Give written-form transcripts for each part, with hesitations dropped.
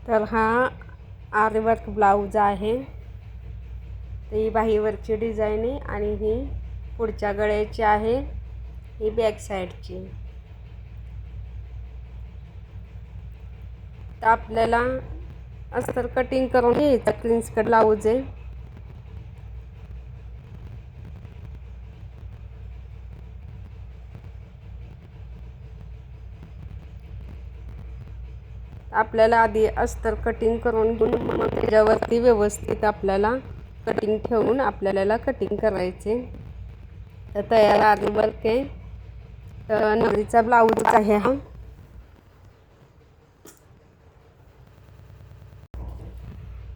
तर हा आरी वर्क ब्लाऊज आहे. तर ही बाहीवरची डिझाईन आहे आणि ही पुढच्या गळ्याची आहे, ही बॅक साईडची. तर आपल्याला अस्तर कटिंग करून घ्यायचा. प्रिन्स कट ब्लाऊज आहे. आपल्याला आधी अस्तर कटिंग करून घेऊन मग त्याच्यावरती व्यवस्थित आपल्याला कटिंग ठेवून आपल्याला कटिंग करायचे. तर तयार आरी वर्क आहे. तर नवरीचा ब्लाऊज आहे हा.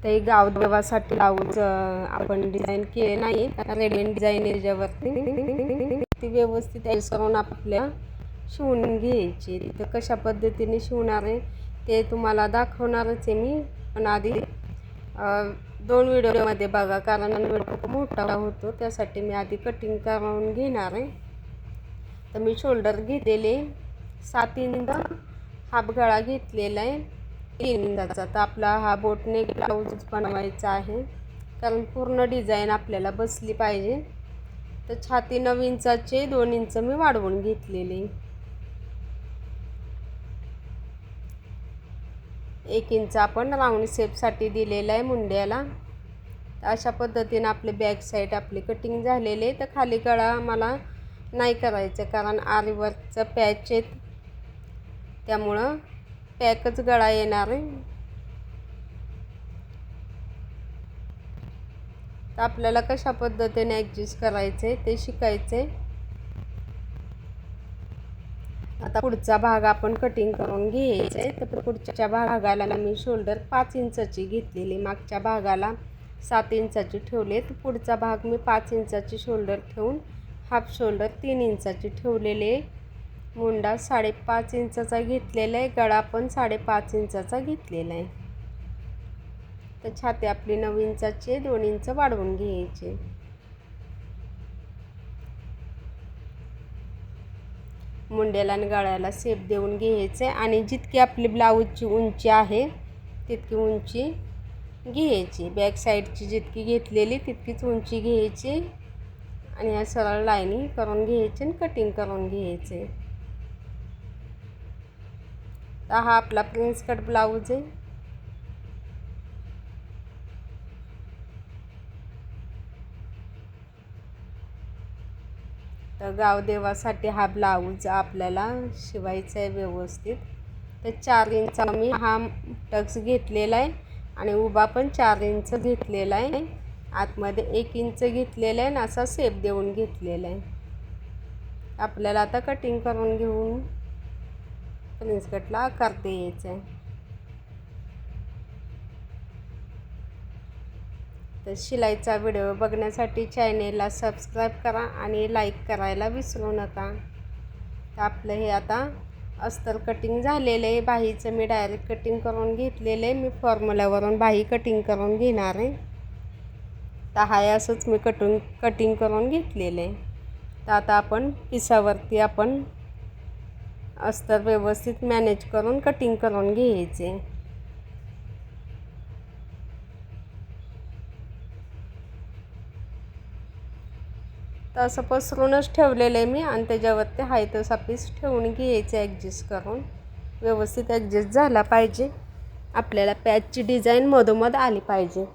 ते गावदेवासाठी ब्लाऊज आपण डिझाईन केले नाही, रेडीमेड डिझाईन याच्यावरती ती व्यवस्थित ॲडजस्ट करून आपल्या शिवून घ्यायची. तर कशा पद्धतीने शिवणार आहे ते तुम्हाला दाखवणारच आहे मी, पण आधी 2 व्हिडिओमध्ये बघा, कारण व्हिडिओ खूप मोठा होतो. त्यासाठी मी आधी कटिंग करून घेणार आहे. तर मी शोल्डर घेतलेले 7 इंच, हाफ गळा घेतलेला आहे 3 इंचाचा. तर आपला हा बोटनेक ब्लाऊज बनवायचा आहे, कारण पूर्ण डिझाईन आपल्याला बसली पाहिजे. तर छाती 9 इंचाचे 2 इंच मी वाढवून घेतलेले. 1 इंच आपण राऊंड शेपसाठी दिलेला आहे मुंड्याला. अशा पद्धतीने आपले बॅक साईड आपली कटिंग झालेले. तर खाली गळा मला नाही करायचं, कारण आरी वर्कचं पॅच आहेत, त्यामुळं पॅकच गळा येणार आहे. तर आपल्याला कशा पद्धतीने ॲडजस्ट करायचे ते शिकायचे. आता पुढचा भाग आपण कटिंग करून घ्यायचा आहे. तर पुढच्या भागाला मी शोल्डर 5 इंचाची घेतलेली, मागच्या भागाला 7 इंचाची ठेवले. तर पुढचा भाग मी 5 इंचाची शोल्डर ठेवून हाफ शोल्डर 3 इंचाची ठेवलेले. मुंडा 5.5 इंचाचा घेतलेला आहे, गळा पण 5.5 इंचाचा घेतलेला आहे. तर छाती आपली 9 इंचाची 2 इंच वाढवून घ्यायचे. मुंड्याला आणि गळ्याला शेप देऊन घ्यायचे आणि जितकी आपली ब्लाऊजची उंची आहे तितकी उंची घ्यायची. बॅक साईडची जितकी घेतलेली तितकीच उंची घ्यायची आणि या सरळ लाईनी करून घ्यायची आणि कटिंग करून घ्यायचे. तर हा आपला प्रिन्स कट ब्लाऊज आहे. तर गावदेवासाठी हा ब्लाऊज आपल्याला शिवायचा आहे व्यवस्थित. तर 4 इंच मी हा टक्स घेतलेला आहे आणि उभा पण 4 इंच घेतलेला आहे. आतमध्ये 1 इंच घेतलेला आहे आणि असा शेप देऊन घेतलेला आहे. आपल्याला आता कटिंग करून घेऊन प्रिन्स कटला आकार द्यायचा आहे. तर शिलाईचा व्हिडिओ बघण्यासाठी चॅनेलला सबस्क्राईब करा आणि लाईक करायला विसरू नका. तर आपलं हे आता अस्तर कटिंग झालेलं आहे. बाहीचं मी डायरेक्ट कटिंग करून घेतलेलं आहे. मी फॉर्म्युल्यावरून बाही कटिंग करून घेणार आहे. तर हाय असंच मी कटिंग करून घेतलेलं आहे. तर आता आपण पिसावरती आपण अस्तर व्यवस्थित मॅनेज करून कटिंग करून घ्यायचे. तर असं पसरूनच ठेवलेलं आहे मी आणि त्याच्यावरती हाय तसा पीस ठेवून घ्यायचं ॲडजस्ट करून. व्यवस्थित ॲडजस्ट झाला पाहिजे. आपल्याला पॅचची डिझाईन मधोमध आली पाहिजे.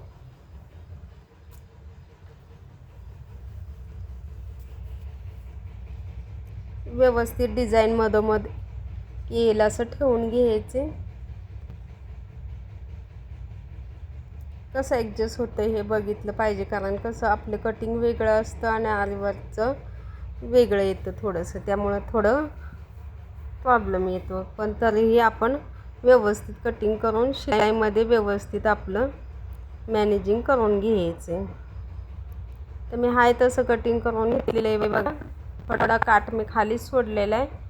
व्यवस्थित डिझाईन मधोमध येईल असं ठेवून घ्यायचे. कसं ॲडजस्ट होतं हे बघितलं पाहिजे, कारण कसं आपलं कटिंग वेगळं असतं आणि आरी वर्कचं वेगळं येतं थोडंसं, त्यामुळं थोडं प्रॉब्लेम येतो. पण तरीही आपण व्यवस्थित कटिंग करून शिलाईमध्ये व्यवस्थित आपलं मॅनेजिंग करून घ्यायचे. तर मी हाय तसं कटिंग करून घेतलेलं आहे बघा. थोडा काठ मी खाली सोडलेला आहे.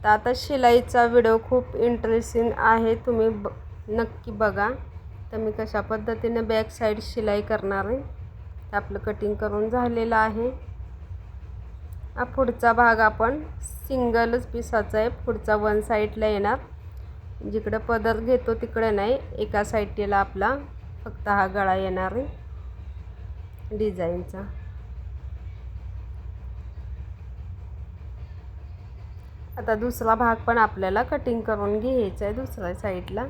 तर आता शिलाईचा व्हिडिओ खूप इंटरेस्टिंग आहे, तुम्ही नक्की बघा. तर मी कशा पद्धतीने बॅक साईड शिलाई करणार आहे. तर आपलं कटिंग करून झालेलं आहे. हा पुढचा भाग आपण सिंगलच पिसाचा आहे. पुढचा वन साईडला येणार, जिकडं पदर घेतो तिकडे नाही, एका साईडला आपला फक्त हा गळा येणार आहे डिझाईनचा. आता दुसरा भाग पण आपल्याला कटिंग करून घ्यायचा आहे दुसऱ्या साईडला.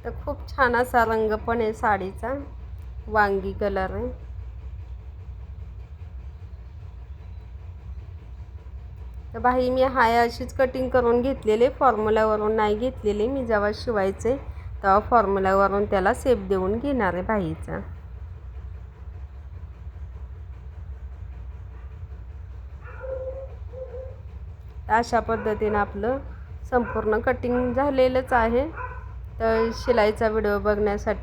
तर खूप छान असा रंग पण आहे साडीचा, वांगी कलर आहे. तर बाई मी हाय अशीच कटिंग करून घेतलेले, फॉर्म्युलावरून नाही घेतलेले. मी जेव्हा शिवायचे तेव्हा फॉर्म्युलावरून त्याला शेप देऊन घेणार आहे बाईचा. अशा पद्धतीने आपलं संपूर्ण कटिंग झालेलंच आहे. तर शिलाईचा व्हिडिओ बघण्यासाठी